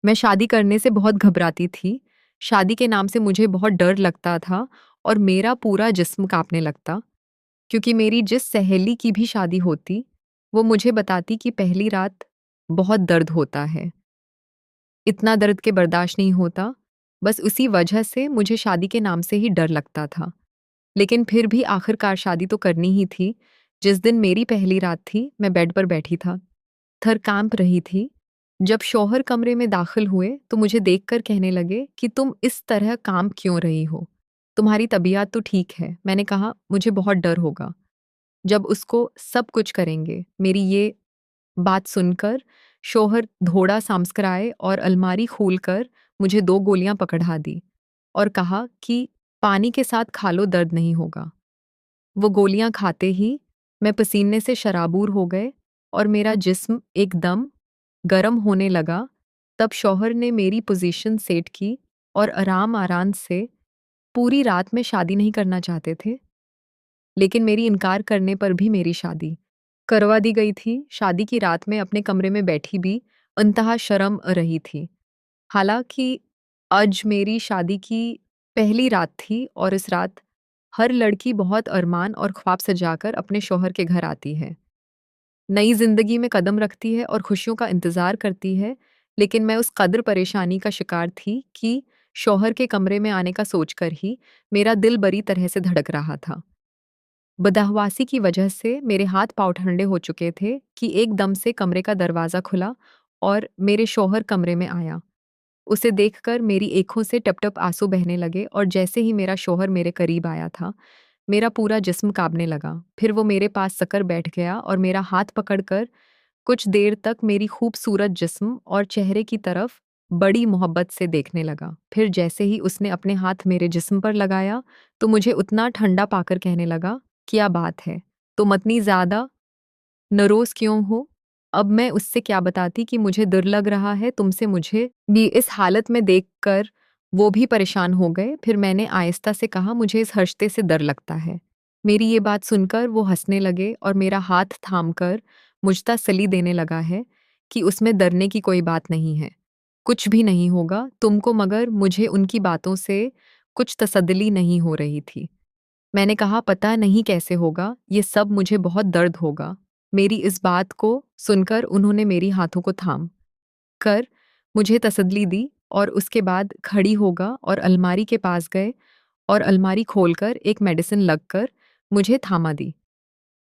मैं शादी करने से बहुत घबराती थी। शादी के नाम से मुझे बहुत डर लगता था और मेरा पूरा जिस्म काँपने लगता, क्योंकि मेरी जिस सहेली की भी शादी होती, वो मुझे बताती कि पहली रात बहुत दर्द होता है। इतना दर्द के बर्दाश्त नहीं होता, बस उसी वजह से मुझे शादी के नाम से ही डर लगता था। लेकिन फिर भी आखिरकार शादी तो करनी ही थी। जिस दिन मेरी पहली रात थी, मैं बेड पर बैठी था, थर काँप रही थी। जब शौहर कमरे में दाखिल हुए तो मुझे देखकर कहने लगे कि तुम इस तरह काँप क्यों रही हो? तुम्हारी तबीयत तो ठीक है। मैंने कहा मुझे बहुत डर होगा। जब उसको सब कुछ करेंगे। मेरी ये बात सुनकर शौहर थोड़ा सामस्कराए और अलमारी खोलकर मुझे 2 गोलियाँ पकड़ा दी और कहा कि पानी के साथ खा लो, दर्द नहीं होगा। वो गोलियाँ खाते ही मैं पसीने से शराबूर हो गए और मेरा जिस्म एकदम गरम होने लगा। तब शौहर ने मेरी पोज़ीशन सेट की और आराम-आराम से पूरी रात में शादी नहीं करना चाहते थे, लेकिन मेरी इनकार करने पर भी मेरी शादी करवा दी गई थी। शादी की रात में अपने कमरे में बैठी भी इंतहा शर्म रही थी। हालाँकि आज मेरी शादी की पहली रात थी और इस रात हर लड़की बहुत अरमान और ख्वाब सजाकर अपने शौहर के घर आती है। नई ज़िंदगी में कदम रखती है और खुशियों का इंतज़ार करती है, लेकिन मैं उस कदर परेशानी का शिकार थी कि शौहर के कमरे में आने का सोचकर ही मेरा दिल बुरी तरह से धड़क रहा था। बदहवासी की वजह से मेरे हाथ-पाँव ठंडे हो चुके थे कि एकदम से कमरे का दरवाज़ा खुला और मेरे शौहर कमरे में आया। उसे देखकर मेरी आँखों से टप-टप आँसू बहने लगे और जैसे ही मेरा शौहर मेरे करीब आया था, मेरा पूरा जिस्म काँपने लगा। फिर वो मेरे पास सकर बैठ गया और मेरा हाथ पकड़कर कुछ देर तक मेरी खूबसूरत जिस्म और चेहरे की तरफ बड़ी मोहब्बत से देखने लगा। फिर जैसे ही उसने अपने हाथ मेरे जिस्म पर लगाया, तो मुझे उतना ठंडा पाकर कहने लगा, "क्या बात है? तुम इतनी ज़्यादा नरोज़ क्यों हो?" अब मैं उससे क्या बताती कि मुझे डर लग रहा है तुमसे। मुझे भी इस हालत में देखकर वो भी परेशान हो गए। फिर मैंने आहिस्ता से कहा, "मुझे इस रिश्ते से डर लगता है।" मेरी ये बात सुनकर वो हँसने लगे और मेरा हाथ थामकर मुझ तसल्ली देने लगा है कि उसमें डरने की कोई बात नहीं है। कुछ भी नहीं होगा तुमको। मगर मुझे उनकी बातों से कुछ तसल्ली नहीं हो रही थी। मैंने कहा, "पता नहीं कैसे होगा, ये सब मुझे बहुत दर्द होगा।" मेरी इस बात को सुनकर उन्होंने मेरी हाथों को थाम कर मुझे तसल्ली दी और उसके बाद खड़ी होगा और अलमारी के पास गए और अलमारी खोलकर एक मेडिसिन लगकर मुझे थामा दी।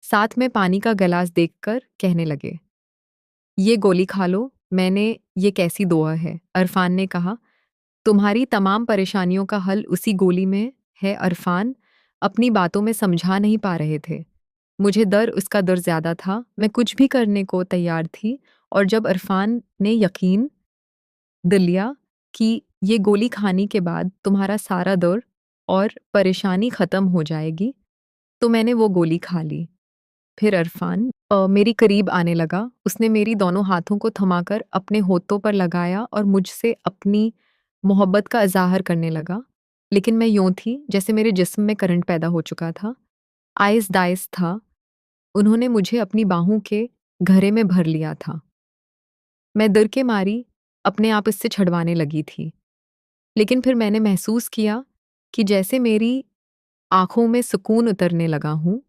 साथ में पानी का गिलास देखकर कहने लगे, "ये गोली खा लो।" मैंने, "ये कैसी दुआ है?" अरफान ने कहा, "तुम्हारी तमाम परेशानियों का हल उसी गोली में है।" अरफान अपनी बातों में समझा नहीं पा रहे थे। मुझे डर, उसका डर ज़्यादा था। मैं कुछ भी करने को तैयार थी और जब अरफान ने यकीन दिलाया कि ये गोली खाने के बाद तुम्हारा सारा डर और परेशानी ख़त्म हो जाएगी, तो मैंने वो गोली खा ली। फिर अरफान मेरे करीब आने लगा। उसने मेरी दोनों हाथों को थमाकर अपने होठों पर लगाया और मुझसे अपनी मोहब्बत का इज़हार करने लगा। लेकिन मैं यूँ थी जैसे मेरे जिस्म में करंट पैदा हो चुका था। आहिस्ता-आहिस्ता था। उन्होंने मुझे अपनी बाहों के घेरे में भर लिया था। मैं डर के मारी अपने आप इससे छुड़वाने लगी थी। लेकिन फिर मैंने महसूस किया कि जैसे मेरी आँखों में सुकून उतरने लगा हूँ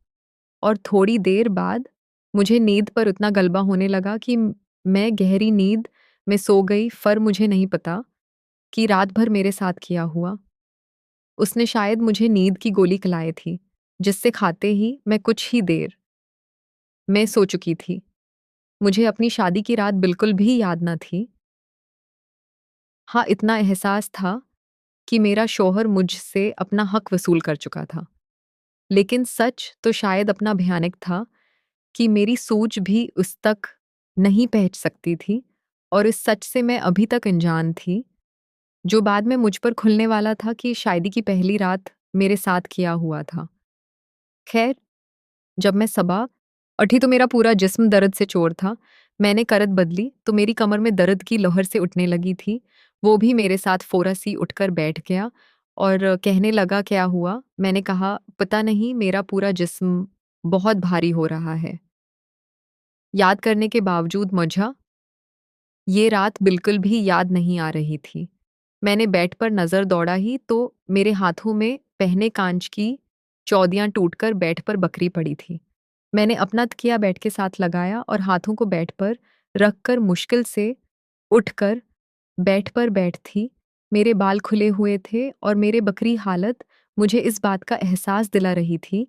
और थोड़ी देर बाद मुझे नींद पर उतना गलबा होने लगा कि मैं गहरी नींद में सो गई। पर मुझे नहीं पता कि रात भर मेरे साथ क्या हुआ। उसने शायद मुझे नींद की गोली खिलाई थी, जिससे खाते ही मैं कुछ ही देर में सो चुकी थी। मुझे अपनी शादी की रात बिल्कुल भी याद न थी। हाँ, इतना एहसास था कि मेरा शौहर मुझसे अपना हक वसूल कर चुका था। लेकिन सच तो शायद अपना भयानक था कि मेरी सोच भी उस तक नहीं पहुँच सकती थी और इस सच से मैं अभी तक अनजान थी, जो बाद में मुझ पर खुलने वाला था कि शादी की पहली रात मेरे साथ किया हुआ था। खैर, जब मैं सबा उठी तो मेरा पूरा जिस्म दर्द से चोर था। मैंने करत बदली तो मेरी कमर में दर्द की लहर से उठने लगी थी। वो भी मेरे साथ फ़ौरा-सी उठकर बैठ गया और कहने लगा, "क्या हुआ?" मैंने कहा, "पता नहीं, मेरा पूरा जिस्म बहुत भारी हो रहा है।" याद करने के बावजूद मुझे ये रात बिल्कुल भी याद नहीं आ रही थी। मैंने बेड पर नज़र दौड़ा ही तो मेरे हाथों में पहने कांच की चौदियाँ टूटकर बेड पर बकरी पड़ी थी। मैंने अपना तकिया बेड के साथ लगाया और हाथों को बेड पर रखकर मुश्किल से उठकर बेड पर बैठी। मेरे बाल खुले हुए थे और मेरे बकरी हालत मुझे इस बात का एहसास दिला रही थी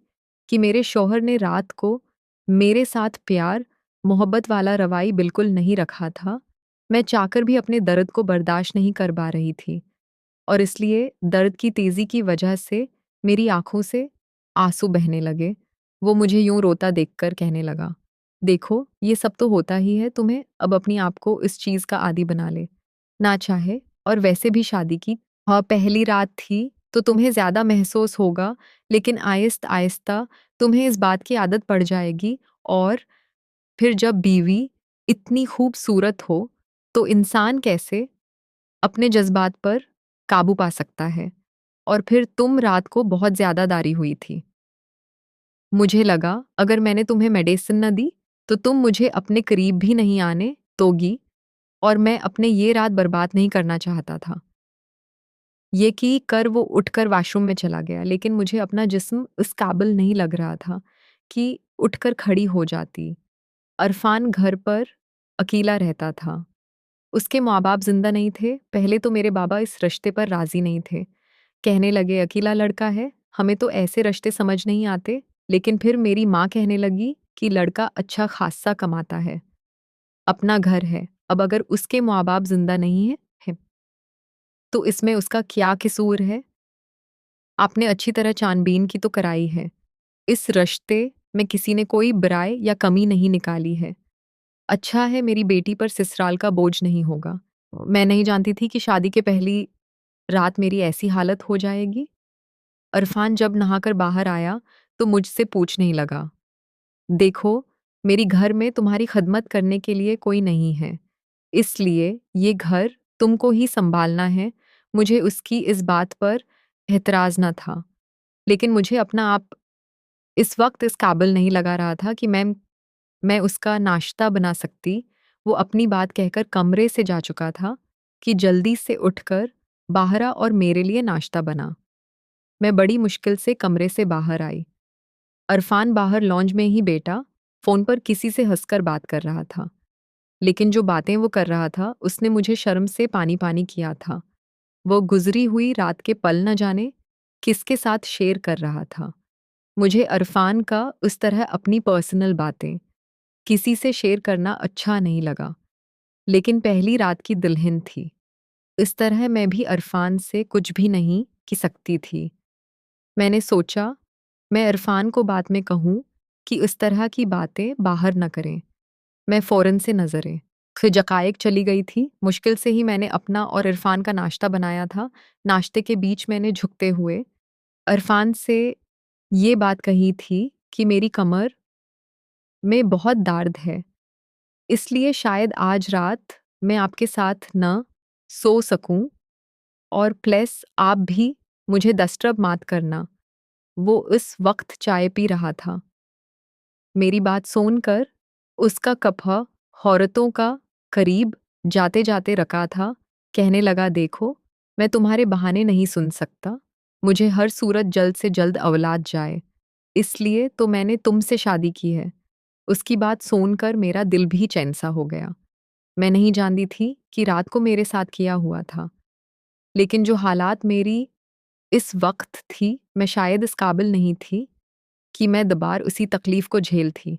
कि मेरे शौहर ने रात को मेरे साथ प्यार, मोहब्बत वाला रवैया बिल्कुल नहीं रखा था। मैं चाहकर भी अपने दर्द को बर्दाश्त नहीं कर पा रही थी और इसलिए दर्द की तेज़ी की वजह से मेरी आँखों से आँसू बहने लगे। वो मुझे यूँ रोता देखकर कहने लगा, "देखो, ये सब तो होता ही है, तुम्हें अब अपनी आप को इस चीज़ का आदी बना ले। ना चाहे और वैसे भी शादी की पहली रात थी, तो तुम्हें ज़्यादा महसूस होगा, लेकिन आहिस्ता-आहिस्ता तुम्हें इस बात की आदत पड़ जाएगी और फिर जब बीवी इतनी खूबसूरत हो, तो इंसान कैसे अपने जज़्बात पर काबू पा सकता है। और फिर तुम रात को बहुत ज़्यादादारी हुई थी। मुझे लगा अगर मैंने तुम्हें मेडिसिन न दी, तो तुम मुझे अपने करीब भी नहीं आने दोगी और मैं अपने ये रात बर्बाद नहीं करना चाहता था। ये कि कर वो उठकर वॉशरूम में चला गया, लेकिन मुझे अपना जिस्म इस काबिल नहीं लग रहा था कि उठकर खड़ी हो जाती। अरफान घर पर अकेला रहता था। उसके माँ-बाप ज़िंदा नहीं थे। पहले तो मेरे बाबा इस रिश्ते पर राज़ी नहीं थे। कहने लगे अकेला लड़का है, हमें तो ऐसे रिश्ते समझ नहीं आते। लेकिन फिर मेरी माँ कहने लगी कि लड़का अच्छा खासा कमाता है, अपना घर है, अब अगर उसके माँ-बाप ज़िंदा नहीं हैं, तो इसमें उसका क्या कसूर है? आपने अच्छी तरह छानबीन की तो कराई है। इस रिश्ते में किसी ने कोई बुराई या कमी नहीं निकाली है। अच्छा है मेरी बेटी पर ससुराल का बोझ नहीं होगा। मैं नहीं जानती थी कि शादी के पहली रात मेरी ऐसी हालत हो जाएगी। अरफान जब नहाकर बाहर आया तो मुझसे पूछने लगा, देखो, मेरी घर में तुम्हारी खदमत करने के लिए कोई नहीं है, इसलिए ये घर तुमको ही सँभालना है। मुझे उसकी इस बात पर एतराज़ न था, लेकिन मुझे अपना आप इस वक़्त इस काबिल नहीं लगा रहा था कि मैं उसका नाश्ता बना सकती। वो अपनी बात कहकर कमरे से जा चुका था कि जल्दी से उठकर बाहर आ और मेरे लिए नाश्ता बना। मैं बड़ी मुश्किल से कमरे से बाहर आई। अरफान बाहर लॉन्ज में ही बैठा, फ़ोन पर किसी से हँसकर बात कर रहा था। लेकिन जो बातें वो कर रहा था, उसने मुझे शर्म से पानी-पानी किया था। वो गुज़री हुई रात के पल न जाने किसके साथ शेयर कर रहा था। मुझे अरफान का उस तरह अपनी पर्सनल बातें किसी से शेयर करना अच्छा नहीं लगा, लेकिन पहली रात की दुल्हन थी। इस तरह मैं भी अरफान से कुछ भी नहीं कह सकती थी। मैंने सोचा, मैं इरफान को बाद में कहूँ कि इस तरह की बातें बाहर न करें। मैं फ़ौरन से नज़रें खिजकाएक चली गई थी। मुश्किल से ही मैंने अपना और इरफान का नाश्ता बनाया था। नाश्ते के बीच मैंने झुकते हुए इरफान से ये बात कही थी कि मेरी कमर में बहुत दर्द है, इसलिए शायद आज रात मैं आपके साथ न सो सकूं और प्लस आप भी मुझे डिस्टर्ब मत करना। वो इस वक्त चाय पी रहा था। मेरी बात सुनकर उसका कफ़ा औरतों का करीब जाते-जाते रका था, कहने लगा देखो, मैं तुम्हारे बहाने नहीं सुन सकता। मुझे हर सूरत जल्द से जल्द औलाद जाए, इसलिए तो मैंने तुमसे शादी की है। उसकी बात सुनकर मेरा दिल भी चैन सा हो गया। मैं नहीं जानती थी कि रात को मेरे साथ किया हुआ था, लेकिन जो हालात मेरी इस वक़्त थी, मैं शायद इस काबिल नहीं थी कि मैं दोबारा उसी तकलीफ़ को झेल थी।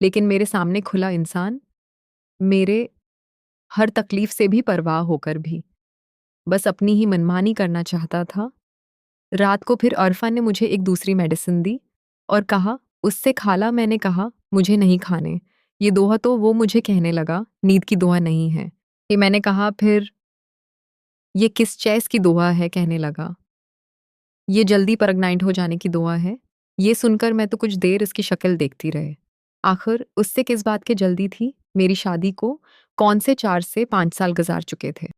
लेकिन मेरे सामने खुला इंसान, मेरे हर तकलीफ़ से भी परवाह होकर भी, बस अपनी ही मनमानी करना चाहता था। रात को फिर अरफ़ा ने मुझे एक दूसरी मेडिसिन दी और कहा, "उससे खा ला।" मैंने कहा, "मुझे नहीं खाने।" ये दोहा तो वो मुझे कहने लगा, नींद की दोहा नहीं है। ये मैंने कहा, "फिर ये किस चीज़ की दोहा है?" कहने लगा। ये जल्दी प्रेग्नेंट हो जाने की दुआ है। ये सुनकर मैं तो कुछ देर इसकी शक्ल देखती रहे। आखिर उससे किस बात की जल्दी थी? मेरी शादी को कौन से 4 से 5 साल गुज़ार चुके थे।